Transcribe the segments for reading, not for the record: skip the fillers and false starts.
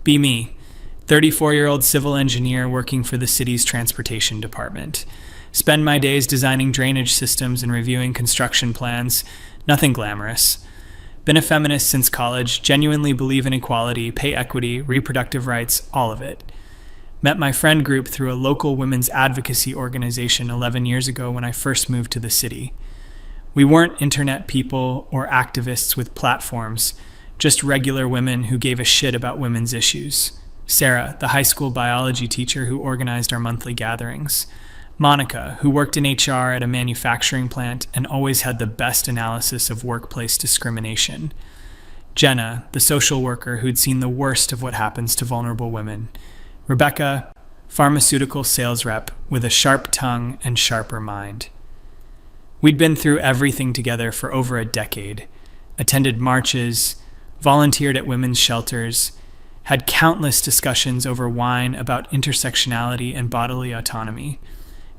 Be me, 34-year-old civil engineer working for the city's transportation department. Spend my days designing drainage systems and reviewing construction plans. Nothing glamorous. Been a feminist since college, genuinely believe in equality, pay equity, reproductive rights, all of it. Met my friend group through a local women's advocacy organization 11 years ago when I first moved to the city. We weren't internet people or activists with platforms, just regular women who gave a shit about women's issues. Sarah, the high school biology teacher who organized our monthly gatherings. Monica, who worked in HR at a manufacturing plant and always had the best analysis of workplace discrimination. Jenna, the social worker who'd seen the worst of what happens to vulnerable women. Rebecca, pharmaceutical sales rep with a sharp tongue and sharper mind. We'd been through everything together for over a decade, attended marches, volunteered at women's shelters, had countless discussions over wine about intersectionality and bodily autonomy.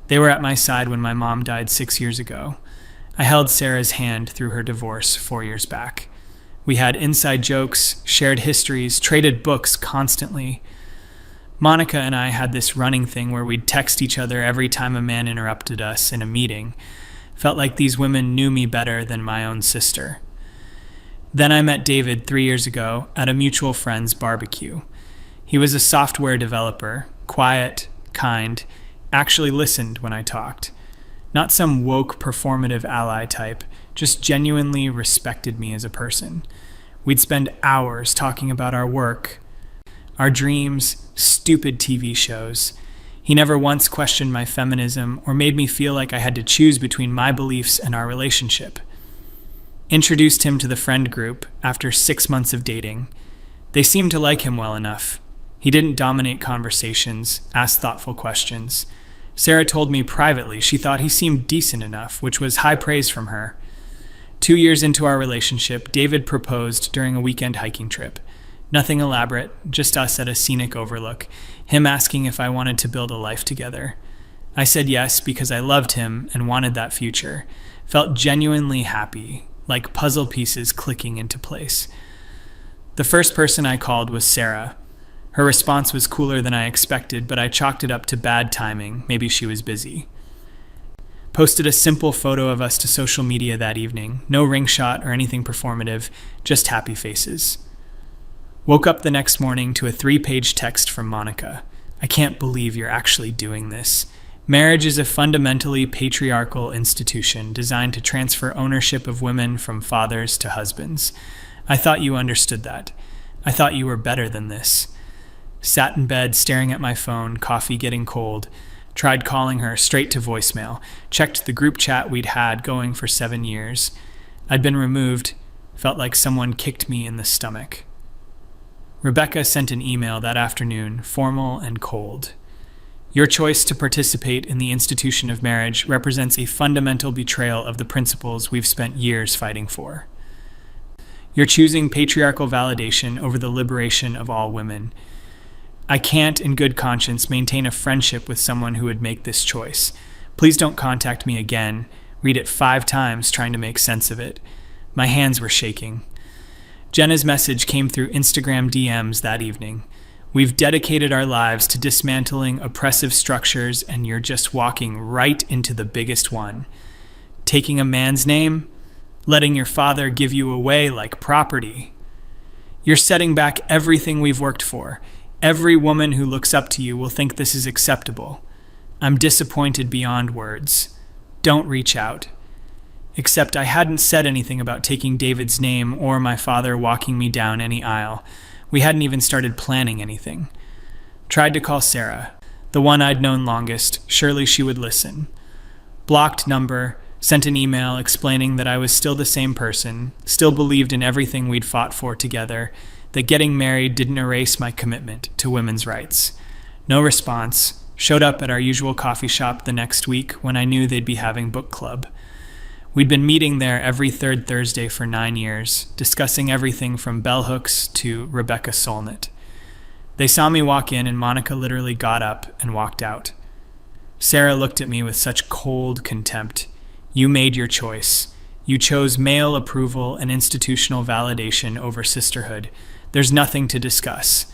They were at my side when my mom died 6 years ago. I held Sarah's hand through her divorce 4 years back. We had inside jokes, shared histories, traded books constantly. Monica and I had this running thing where we'd text each other every time a man interrupted us in a meeting. Felt like these women knew me better than my own sister. Then I met David 3 years ago at a mutual friend's barbecue. He was a software developer, quiet, kind, actually listened when I talked. Not some woke performative ally type, just genuinely respected me as a person. We'd spend hours talking about our work, our dreams, stupid TV shows. He never once questioned my feminism or made me feel like I had to choose between my beliefs and our relationship. Introduced him to the friend group after 6 months of dating. They seemed to like him well enough. He didn't dominate conversations, ask thoughtful questions. Sarah told me privately she thought he seemed decent enough, which was high praise from her. 2 years into our relationship, David proposed during a weekend hiking trip. Nothing elaborate, just us at a scenic overlook, him asking if I wanted to build a life together. I said yes because I loved him and wanted that future. Felt genuinely happy, like puzzle pieces clicking into place. The first person I called was Sarah. Her response was cooler than I expected, but I chalked it up to bad timing. Maybe she was busy. Posted a simple photo of us to social media that evening. No ring shot or anything performative, just happy faces. Woke up the next morning to a 3-page text from Monica. I can't believe you're actually doing this. Marriage is a fundamentally patriarchal institution designed to transfer ownership of women from fathers to husbands. I thought you understood that. I thought you were better than this. Sat in bed staring at my phone, coffee getting cold. Tried calling her straight to voicemail. Checked the group chat we'd had going for 7 years. I'd been removed. Felt like someone kicked me in the stomach. Rebecca sent an email that afternoon, formal and cold. Your choice to participate in the institution of marriage represents a fundamental betrayal of the principles we've spent years fighting for. You're choosing patriarchal validation over the liberation of all women. I can't, in good conscience, maintain a friendship with someone who would make this choice. Please don't contact me again. Read it 5 times trying to make sense of it. My hands were shaking. Jenna's message came through Instagram DMs that evening. We've dedicated our lives to dismantling oppressive structures, and you're just walking right into the biggest one. Taking a man's name, letting your father give you away like property. You're setting back everything we've worked for. Every woman who looks up to you will think this is acceptable. I'm disappointed beyond words. Don't reach out. Except I hadn't said anything about taking David's name or my father walking me down any aisle. We hadn't even started planning anything. Tried to call Sarah, the one I'd known longest. Surely she would listen. Blocked number, sent an email explaining that I was still the same person, still believed in everything we'd fought for together, that getting married didn't erase my commitment to women's rights. No response. Showed up at our usual coffee shop the next week when I knew they'd be having book club. We'd been meeting there every third Thursday for 9 years, discussing everything from bell hooks to Rebecca Solnit. They saw me walk in and Monica literally got up and walked out. Sarah looked at me with such cold contempt. You made your choice. You chose male approval and institutional validation over sisterhood. There's nothing to discuss.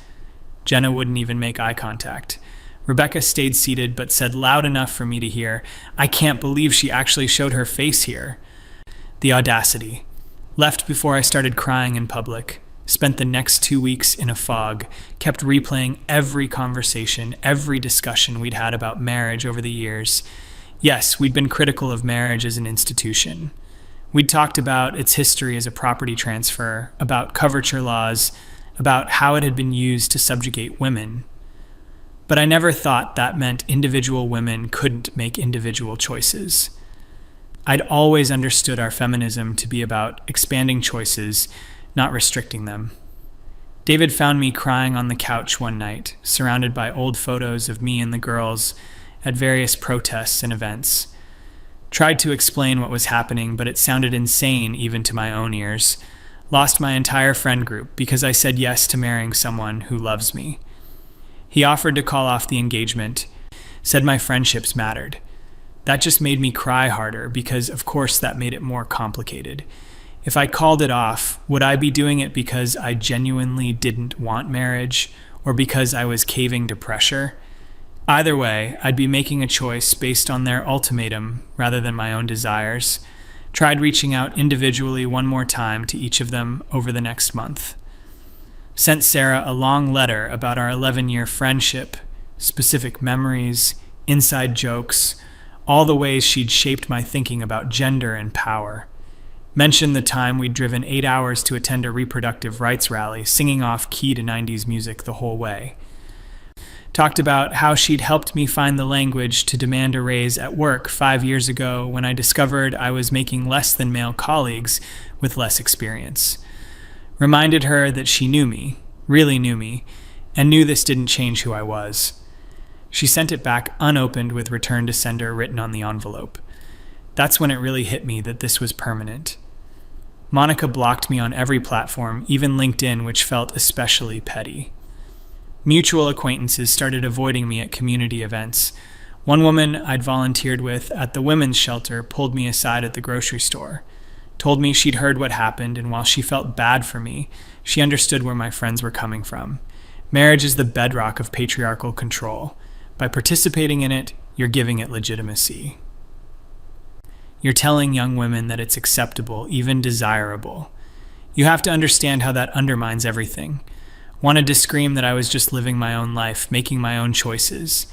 Jenna wouldn't even make eye contact. Rebecca stayed seated but said loud enough for me to hear, "I can't believe she actually showed her face here." The audacity. Left before I started crying in public. Spent the next 2 weeks in a fog. Kept replaying every conversation, every discussion we'd had about marriage over the years. Yes, we'd been critical of marriage as an institution. We'd talked about its history as a property transfer, about coverture laws, about how it had been used to subjugate women. But I never thought that meant individual women couldn't make individual choices. I'd always understood our feminism to be about expanding choices, not restricting them. David found me crying on the couch one night, surrounded by old photos of me and the girls at various protests and events. Tried to explain what was happening, but it sounded insane even to my own ears. Lost my entire friend group because I said yes to marrying someone who loves me. He offered to call off the engagement, said my friendships mattered. That just made me cry harder because, of course, that made it more complicated. If I called it off, would I be doing it because I genuinely didn't want marriage or because I was caving to pressure? Either way, I'd be making a choice based on their ultimatum rather than my own desires. Tried reaching out individually one more time to each of them over the next month. Sent Sarah a long letter about our 11-year friendship, specific memories, inside jokes, all the ways she'd shaped my thinking about gender and power. Mentioned the time we'd driven 8 hours to attend a reproductive rights rally, singing off key to 90s music the whole way. Talked about how she'd helped me find the language to demand a raise at work 5 years ago when I discovered I was making less than male colleagues with less experience. Reminded her that she knew me, really knew me, and knew this didn't change who I was. She sent it back unopened with return to sender written on the envelope. That's when it really hit me that this was permanent. Monica blocked me on every platform, even LinkedIn, which felt especially petty. Mutual acquaintances started avoiding me at community events. One woman I'd volunteered with at the women's shelter pulled me aside at the grocery store. Told me she'd heard what happened, and while she felt bad for me, she understood where my friends were coming from. Marriage is the bedrock of patriarchal control. By participating in it, you're giving it legitimacy. You're telling young women that it's acceptable, even desirable. You have to understand how that undermines everything. Wanted to scream that I was just living my own life, making my own choices.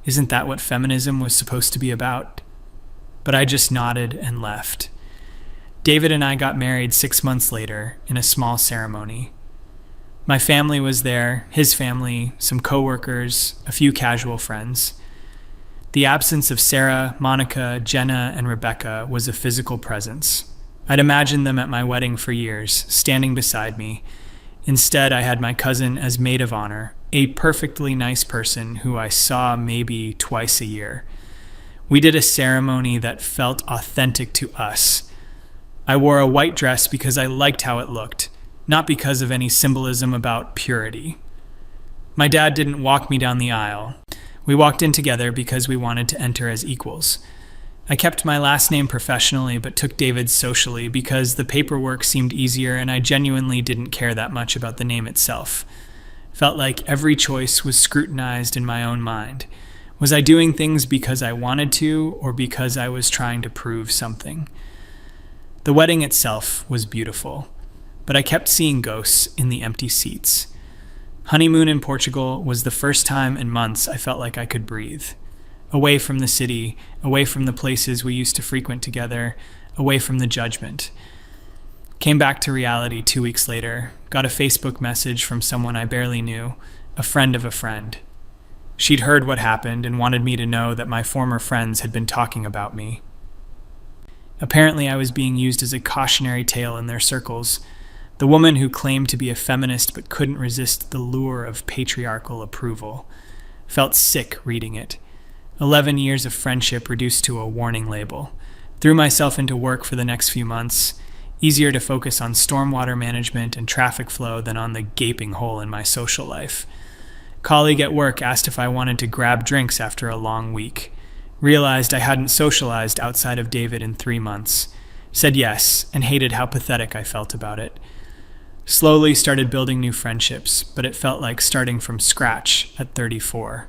Isn't that what feminism was supposed to be about? But I just nodded and left. David and I got married 6 months later in a small ceremony. My family was there, his family, some coworkers, a few casual friends. The absence of Sarah, Monica, Jenna, and Rebecca was a physical presence. I'd imagined them at my wedding for years, standing beside me. Instead, I had my cousin as maid of honor, a perfectly nice person who I saw maybe twice a year. We did a ceremony that felt authentic to us. I wore a white dress because I liked how it looked, not because of any symbolism about purity. My dad didn't walk me down the aisle. We walked in together because we wanted to enter as equals. I kept my last name professionally but took David's socially because the paperwork seemed easier and I genuinely didn't care that much about the name itself. Felt like every choice was scrutinized in my own mind. Was I doing things because I wanted to or because I was trying to prove something? The wedding itself was beautiful, but I kept seeing ghosts in the empty seats. Honeymoon in Portugal was the first time in months I felt like I could breathe. Away from the city, away from the places we used to frequent together, away from the judgment. Came back to reality 2 weeks later, got a Facebook message from someone I barely knew, a friend of a friend. She'd heard what happened and wanted me to know that my former friends had been talking about me. Apparently I was being used as a cautionary tale in their circles, the woman who claimed to be a feminist but couldn't resist the lure of patriarchal approval. Felt sick reading it. 11 years of friendship reduced to a warning label. Threw myself into work for the next few months. Easier to focus on stormwater management and traffic flow than on the gaping hole in my social life. Colleague at work asked if I wanted to grab drinks after a long week. Realized I hadn't socialized outside of David in 3 months. Said yes, and hated how pathetic I felt about it. Slowly started building new friendships, but it felt like starting from scratch at 34.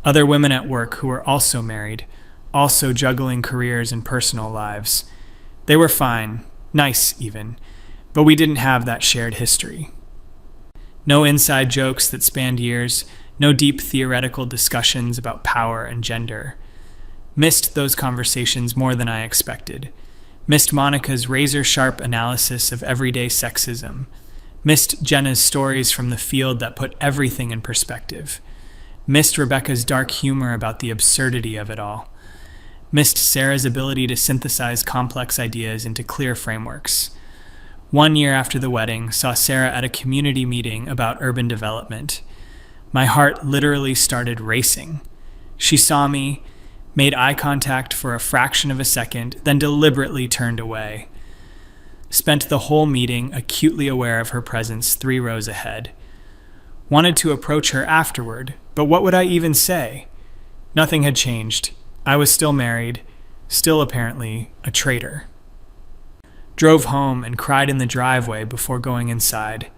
Other women at work who were also married, also juggling careers and personal lives. They were fine, nice even, but we didn't have that shared history. No inside jokes that spanned years, no deep theoretical discussions about power and gender. Missed those conversations more than I expected. Missed Monica's razor-sharp analysis of everyday sexism. Missed Jenna's stories from the field that put everything in perspective. Missed Rebecca's dark humor about the absurdity of it all. Missed Sarah's ability to synthesize complex ideas into clear frameworks. 1 year after the wedding, saw Sarah at a community meeting about urban development. My heart literally started racing. She saw me, made eye contact for a fraction of a second, then deliberately turned away. Spent the whole meeting acutely aware of her presence 3 rows ahead. Wanted to approach her afterward, but what would I even say? Nothing had changed. I was still married, still apparently a traitor. Drove home and cried in the driveway before going inside.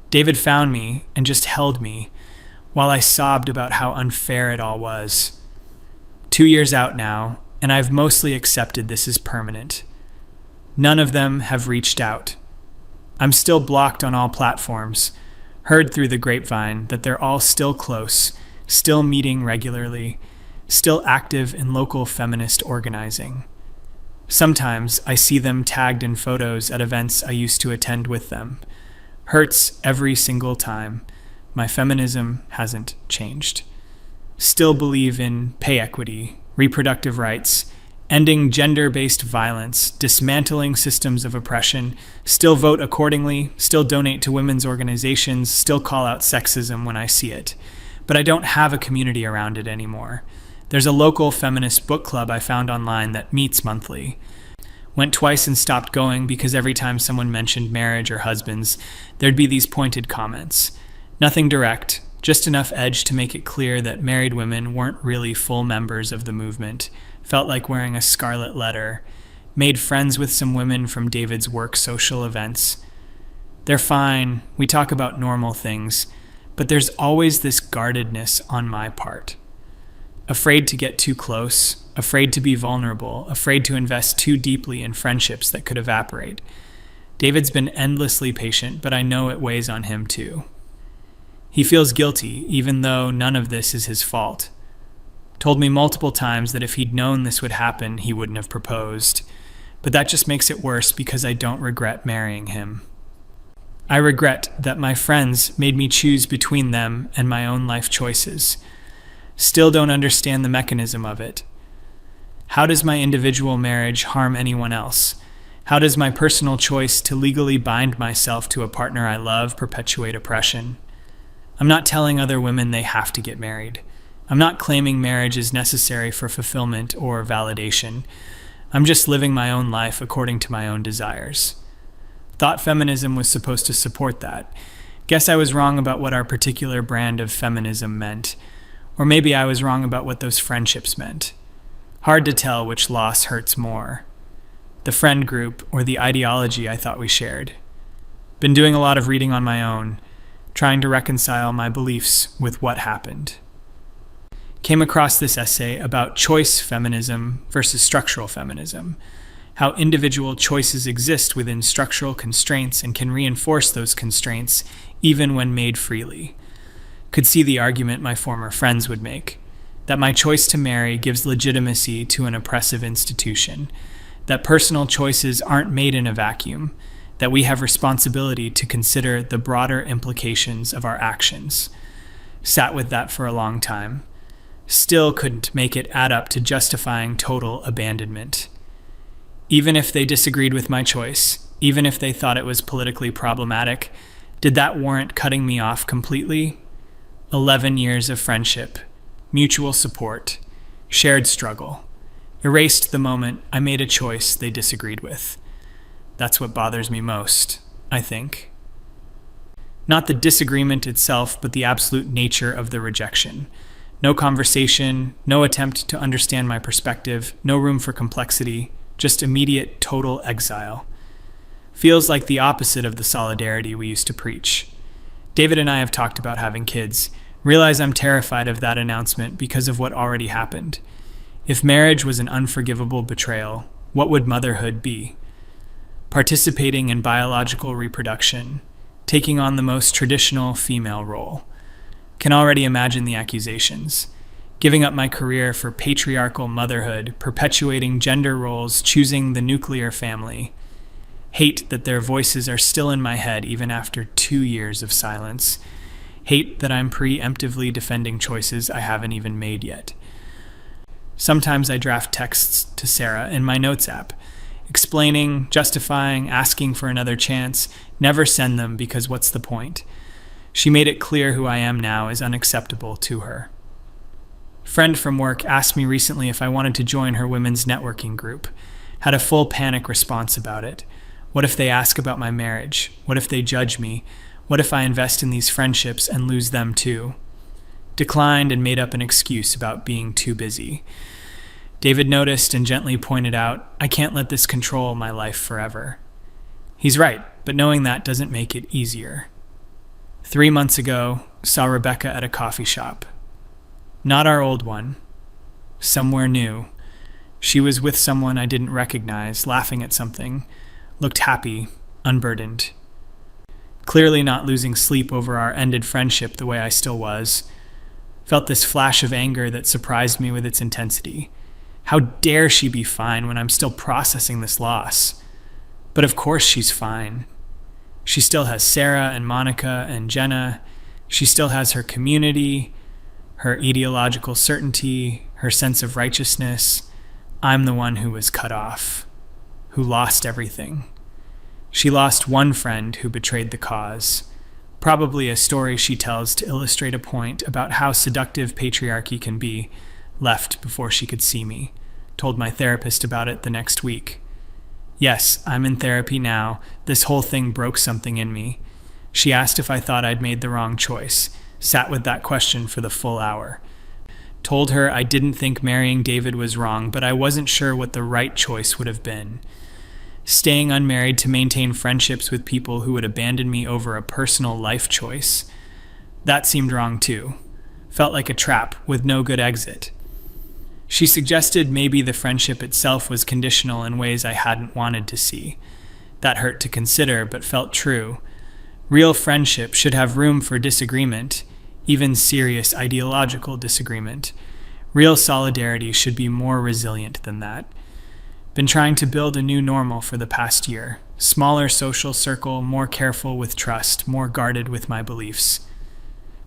David found me and just held me while I sobbed about how unfair it all was. 2 years out now, and I've mostly accepted this is permanent. None of them have reached out. I'm still blocked on all platforms, heard through the grapevine that they're all still close, still meeting regularly, still active in local feminist organizing. Sometimes I see them tagged in photos at events I used to attend with them. Hurts every single time. My feminism hasn't changed. Still believe in pay equity, reproductive rights, ending gender-based violence, dismantling systems of oppression, still vote accordingly, still donate to women's organizations, still call out sexism when I see it. But I don't have a community around it anymore. There's a local feminist book club I found online that meets monthly. Went twice and stopped going because every time someone mentioned marriage or husbands, there'd be these pointed comments. Nothing direct, just enough edge to make it clear that married women weren't really full members of the movement, felt like wearing a scarlet letter, made friends with some women from David's work social events. They're fine, we talk about normal things, but there's always this guardedness on my part. Afraid to get too close, afraid to be vulnerable, afraid to invest too deeply in friendships that could evaporate. David's been endlessly patient, but I know it weighs on him too. He feels guilty, even though none of this is his fault. Told me multiple times that if he'd known this would happen, he wouldn't have proposed. But that just makes it worse because I don't regret marrying him. I regret that my friends made me choose between them and my own life choices. Still don't understand the mechanism of it. How does my individual marriage harm anyone else? How does my personal choice to legally bind myself to a partner I love perpetuate oppression? I'm not telling other women they have to get married. I'm not claiming marriage is necessary for fulfillment or validation. I'm just living my own life according to my own desires. Thought feminism was supposed to support that. Guess I was wrong about what our particular brand of feminism meant. Or maybe I was wrong about what those friendships meant. Hard to tell which loss hurts more. The friend group or the ideology I thought we shared. Been doing a lot of reading on my own, trying to reconcile my beliefs with what happened. Came across this essay about choice feminism versus structural feminism, how individual choices exist within structural constraints and can reinforce those constraints even when made freely. Could see the argument my former friends would make, that my choice to marry gives legitimacy to an oppressive institution, that personal choices aren't made in a vacuum, that we have responsibility to consider the broader implications of our actions. Sat with that for a long time. Still couldn't make it add up to justifying total abandonment. Even if they disagreed with my choice, even if they thought it was politically problematic, did that warrant cutting me off completely? 11 years of friendship, mutual support, shared struggle, erased the moment I made a choice they disagreed with. That's what bothers me most, I think. Not the disagreement itself, but the absolute nature of the rejection. No conversation, no attempt to understand my perspective, no room for complexity, just immediate total exile. Feels like the opposite of the solidarity we used to preach. David and I have talked about having kids. Realize I'm terrified of that announcement because of what already happened. If marriage was an unforgivable betrayal, what would motherhood be? Participating in biological reproduction, taking on the most traditional female role. Can already imagine the accusations. Giving up my career for patriarchal motherhood, perpetuating gender roles, choosing the nuclear family. Hate that their voices are still in my head even after 2 years of silence. Hate that I'm preemptively defending choices I haven't even made yet. Sometimes I draft texts to Sarah in my notes app, explaining, justifying, asking for another chance. Never send them because what's the point? She made it clear who I am now is unacceptable to her. Friend from work asked me recently if I wanted to join her women's networking group. Had a full panic response about it. What if they ask about my marriage? What if they judge me? What if I invest in these friendships and lose them too? Declined and made up an excuse about being too busy. David noticed and gently pointed out, I can't let this control my life forever. He's right, but knowing that doesn't make it easier. 3 months ago, saw Rebecca at a coffee shop. Not our old one. Somewhere new. She was with someone I didn't recognize, laughing at something. Looked happy, unburdened. Clearly not losing sleep over our ended friendship the way I still was. Felt this flash of anger that surprised me with its intensity. How dare she be fine when I'm still processing this loss? But of course she's fine. She still has Sarah and Monica and Jenna. She still has her community, her ideological certainty, her sense of righteousness. I'm the one who was cut off, who lost everything. She lost one friend who betrayed the cause. Probably a story she tells to illustrate a point about how seductive patriarchy can be, left before she could see me. Told my therapist about it the next week. Yes, I'm in therapy now. This whole thing broke something in me. She asked if I thought I'd made the wrong choice. Sat with that question for the full hour. Told her I didn't think marrying David was wrong, but I wasn't sure what the right choice would have been. Staying unmarried to maintain friendships with people who would abandon me over a personal life choice. That seemed wrong too. Felt like a trap with no good exit. She suggested maybe the friendship itself was conditional in ways I hadn't wanted to see. That hurt to consider, but felt true. Real friendship should have room for disagreement, even serious ideological disagreement. Real solidarity should be more resilient than that. Been trying to build a new normal for the past year. Smaller social circle, more careful with trust, more guarded with my beliefs.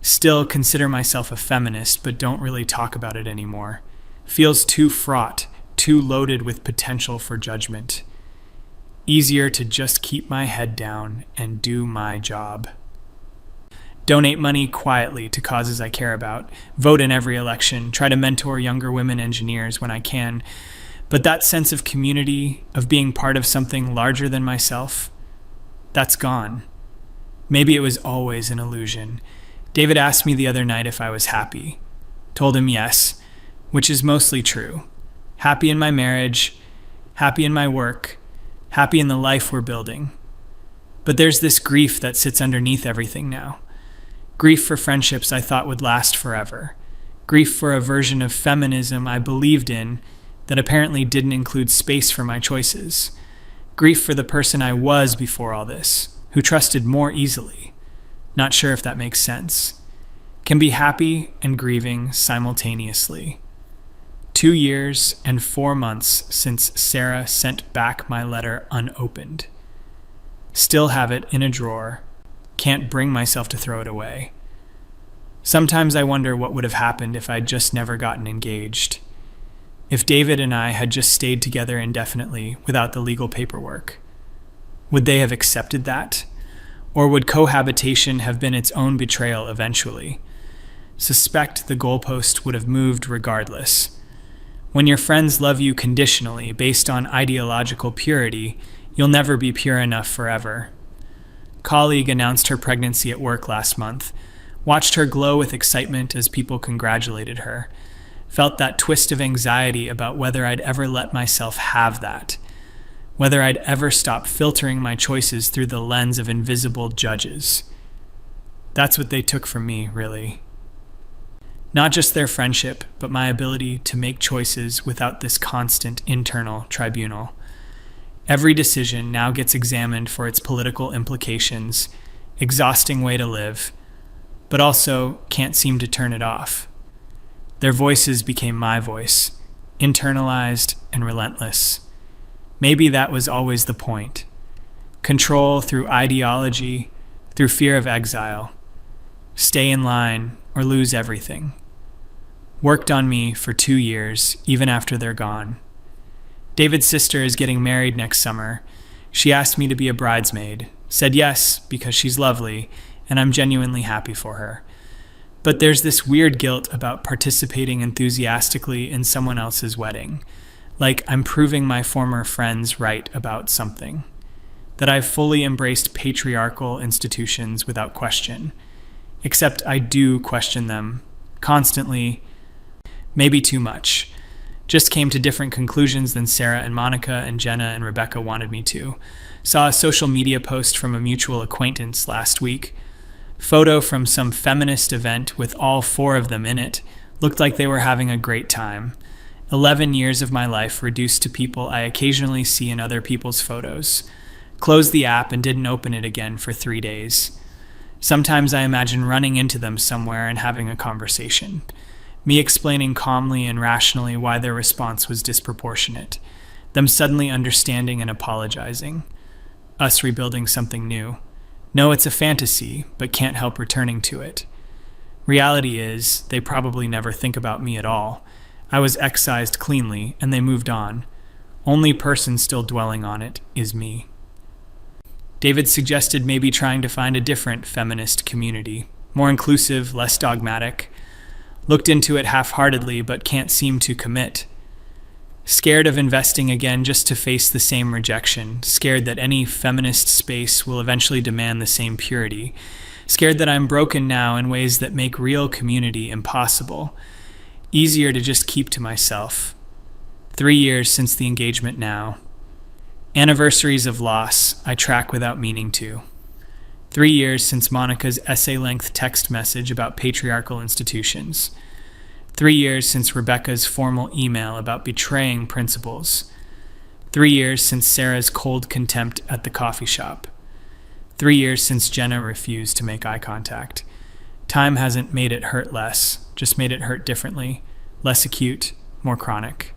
Still consider myself a feminist, but don't really talk about it anymore. Feels too fraught, too loaded with potential for judgment. Easier to just keep my head down and do my job. Donate money quietly to causes I care about. Vote in every election. Try to mentor younger women engineers when I can. But that sense of community, of being part of something larger than myself, that's gone. Maybe it was always an illusion. David asked me the other night if I was happy. Told him yes, which is mostly true. Happy in my marriage, happy in my work, happy in the life we're building. But there's this grief that sits underneath everything now. Grief for friendships I thought would last forever. Grief for a version of feminism I believed in that apparently didn't include space for my choices. Grief for the person I was before all this, who trusted more easily. Not sure if that makes sense. Can be happy and grieving simultaneously. 2 years and 4 months since Sarah sent back my letter unopened. Still have it in a drawer. Can't bring myself to throw it away. Sometimes I wonder what would have happened if I'd just never gotten engaged. If David and I had just stayed together indefinitely without the legal paperwork. Would they have accepted that? Or would cohabitation have been its own betrayal eventually? Suspect the goalpost would have moved regardless. When your friends love you conditionally based on ideological purity, you'll never be pure enough forever. Colleague announced her pregnancy at work last month. Watched her glow with excitement as people congratulated her. Felt that twist of anxiety about whether I'd ever let myself have that. whether I'd ever stop filtering my choices through the lens of invisible judges. That's what they took from me, really. Not just their friendship, but my ability to make choices without this constant internal tribunal. Every decision now gets examined for its political implications, exhausting way to live, but also can't seem to turn it off. Their voices became my voice, internalized and relentless. Maybe that was always the point. Control through ideology, through fear of exile. Stay in line or lose everything. Worked on me for 2 years, even after they're gone. David's sister is getting married next summer. She asked me to be a bridesmaid. Said yes, because she's lovely, and I'm genuinely happy for her. But there's this weird guilt about participating enthusiastically in someone else's wedding. Like I'm proving my former friends right about something. That I've fully embraced patriarchal institutions without question. Except I do question them, constantly, maybe too much. Just came to different conclusions than Sarah and Monica and Jenna and Rebecca wanted me to. Saw a social media post from a mutual acquaintance last week. Photo from some feminist event with all 4 of them in it. Looked like they were having a great time. 11 years of my life reduced to people I occasionally see in other people's photos. Closed the app and didn't open it again for 3 days. Sometimes I imagine running into them somewhere and having a conversation. Me explaining calmly and rationally why their response was disproportionate. Them suddenly understanding and apologizing. Us rebuilding something new. No, it's a fantasy, but can't help returning to it. Reality is, they probably never think about me at all. I was excised cleanly, and they moved on. Only person still dwelling on it is me. David suggested maybe trying to find a different feminist community, more inclusive, less dogmatic. Looked into it half-heartedly, but can't seem to commit. Scared of investing again just to face the same rejection. Scared that any feminist space will eventually demand the same purity. Scared that I'm broken now in ways that make real community impossible. Easier to just keep to myself. 3 years since the engagement now. Anniversaries of loss I track without meaning to. 3 years since Monica's essay-length text message about patriarchal institutions. 3 years since Rebecca's formal email about betraying principles. 3 years since Sarah's cold contempt at the coffee shop. 3 years since Jenna refused to make eye contact. Time hasn't made it hurt less, just made it hurt differently, less acute, more chronic.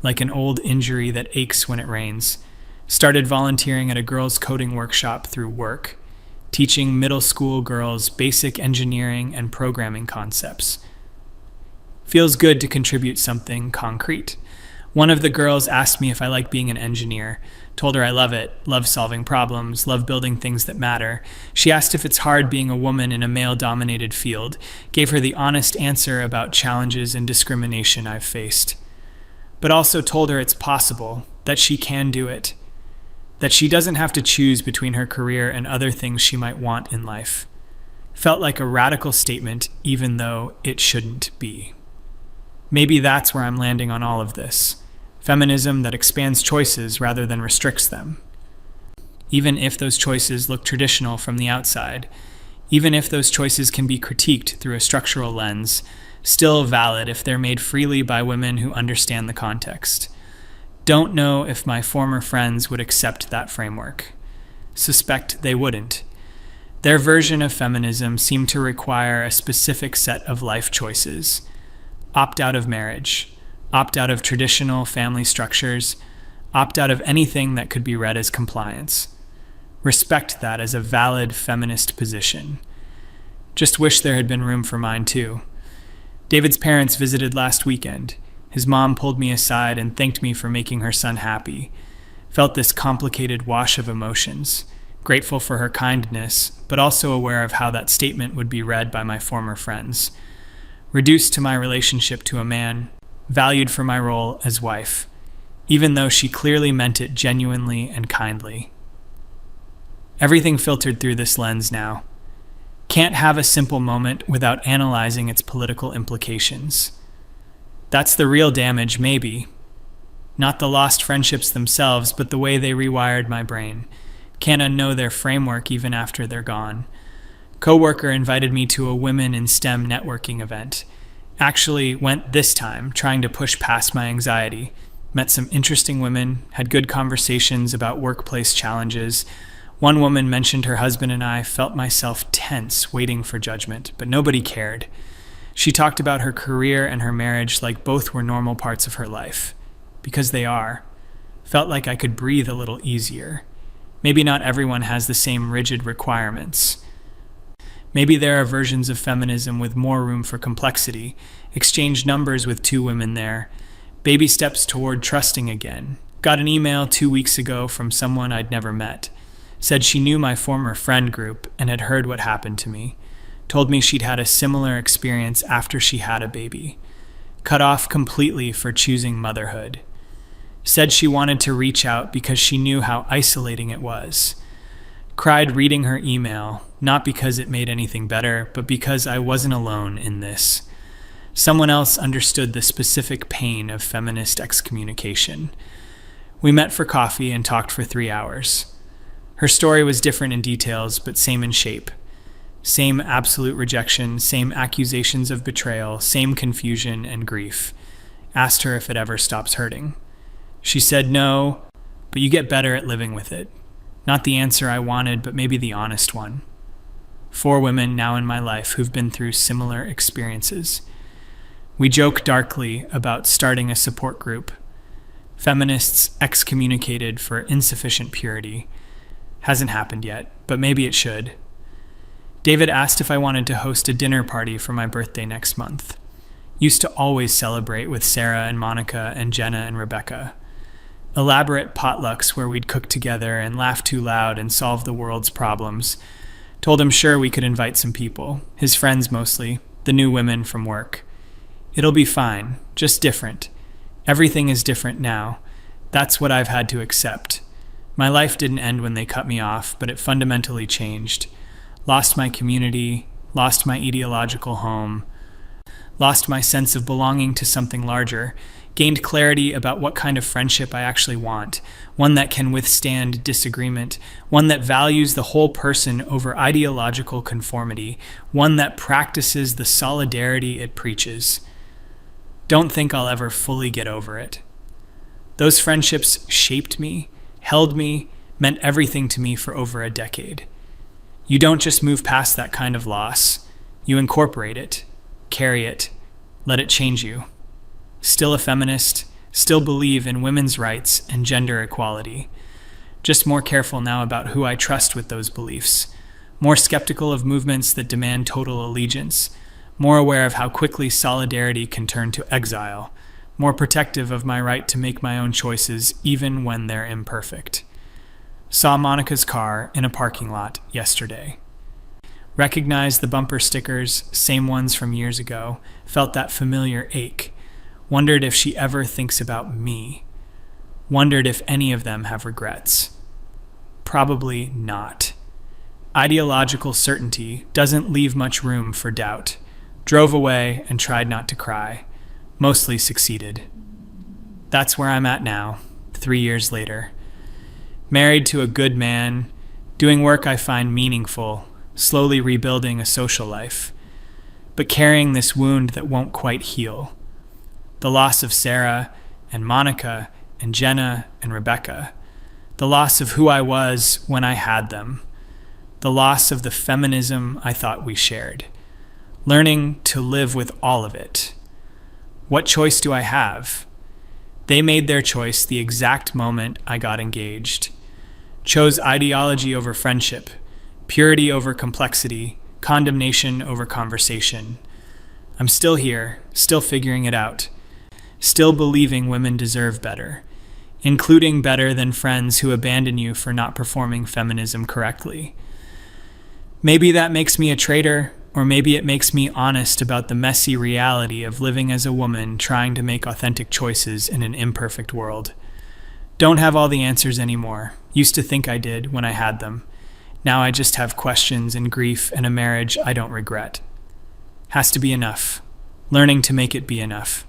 Like an old injury that aches when it rains. Started volunteering at a girls' coding workshop through work, teaching middle school girls basic engineering and programming concepts. Feels good to contribute something concrete. One of the girls asked me if I like being an engineer. Told her I love it, love solving problems, love building things that matter. She asked if it's hard being a woman in a male-dominated field. Gave her the honest answer about challenges and discrimination I've faced. But also told her it's possible, that she can do it. That she doesn't have to choose between her career and other things she might want in life. Felt like a radical statement, even though it shouldn't be. Maybe that's where I'm landing on all of this. Feminism that expands choices rather than restricts them. Even if those choices look traditional from the outside, even if those choices can be critiqued through a structural lens, still valid if they're made freely by women who understand the context. Don't know if my former friends would accept that framework. Suspect they wouldn't. Their version of feminism seemed to require a specific set of life choices. Opt out of marriage, opt out of traditional family structures, opt out of anything that could be read as compliance. Respect that as a valid feminist position. Just wish there had been room for mine too. David's parents visited last weekend. His mom pulled me aside and thanked me for making her son happy. Felt this complicated wash of emotions. Grateful for her kindness, but also aware of how that statement would be read by my former friends. Reduced to my relationship to a man, valued for my role as wife, even though she clearly meant it genuinely and kindly. Everything filtered through this lens now. Can't have a simple moment without analyzing its political implications. That's the real damage, maybe. Not the lost friendships themselves, but the way they rewired my brain. Can't unknow their framework even after they're gone. Coworker invited me to a Women in STEM networking event. Actually went this time, trying to push past my anxiety. Met some interesting women, had good conversations about workplace challenges. One woman mentioned her husband and I felt myself tense, waiting for judgment, but nobody cared. She talked about her career and her marriage like both were normal parts of her life. Because they are. Felt like I could breathe a little easier. Maybe not everyone has the same rigid requirements. Maybe there are versions of feminism with more room for complexity. Exchanged numbers with 2 women there. Baby steps toward trusting again. Got an email 2 weeks ago from someone I'd never met. Said she knew my former friend group and had heard what happened to me. Told me she'd had a similar experience after she had a baby. Cut off completely for choosing motherhood. Said she wanted to reach out because she knew how isolating it was. Cried reading her email, not because it made anything better, but because I wasn't alone in this. Someone else understood the specific pain of feminist excommunication. We met for coffee and talked for 3 hours. Her story was different in details, but same in shape. Same absolute rejection, same accusations of betrayal, same confusion and grief. Asked her if it ever stops hurting. She said no, but you get better at living with it. Not the answer I wanted, but maybe the honest one. 4 women now in my life who've been through similar experiences. We joke darkly about starting a support group. Feminists excommunicated for insufficient purity. Hasn't happened yet, but maybe it should. David asked if I wanted to host a dinner party for my birthday next month. Used to always celebrate with Sarah and Monica and Jenna and Rebecca. Elaborate potlucks where we'd cook together and laugh too loud and solve the world's problems. Told him sure we could invite some people, his friends mostly, the new women from work. It'll be fine, just different. Everything is different now. That's what I've had to accept. My life didn't end when they cut me off, but it fundamentally changed. Lost my community, lost my ideological home, lost my sense of belonging to something larger, gained clarity about what kind of friendship I actually want, one that can withstand disagreement, one that values the whole person over ideological conformity, one that practices the solidarity it preaches. Don't think I'll ever fully get over it. Those friendships shaped me, held me, meant everything to me for over a decade. You don't just move past that kind of loss. You incorporate it, carry it, let it change you. Still a feminist, still believe in women's rights and gender equality. Just more careful now about who I trust with those beliefs. More skeptical of movements that demand total allegiance. More aware of how quickly solidarity can turn to exile. More protective of my right to make my own choices even when they're imperfect. Saw Monica's car in a parking lot yesterday. Recognized the bumper stickers, same ones from years ago. Felt that familiar ache. Wondered if she ever thinks about me. Wondered if any of them have regrets. Probably not. Ideological certainty doesn't leave much room for doubt. Drove away and tried not to cry. Mostly succeeded. That's where I'm at now, 3 years later. Married to a good man, doing work I find meaningful, slowly rebuilding a social life, but carrying this wound that won't quite heal. The loss of Sarah and Monica and Jenna and Rebecca. The loss of who I was when I had them. The loss of the feminism I thought we shared. Learning to live with all of it. What choice do I have? They made their choice the exact moment I got engaged. Chose ideology over friendship, purity over complexity, condemnation over conversation. I'm still here, still figuring it out. Still believing women deserve better, including better than friends who abandon you for not performing feminism correctly. Maybe that makes me a traitor, or maybe it makes me honest about the messy reality of living as a woman trying to make authentic choices in an imperfect world. Don't have all the answers anymore. Used to think I did when I had them. Now I just have questions and grief and a marriage I don't regret. Has to be enough. Learning to make it be enough.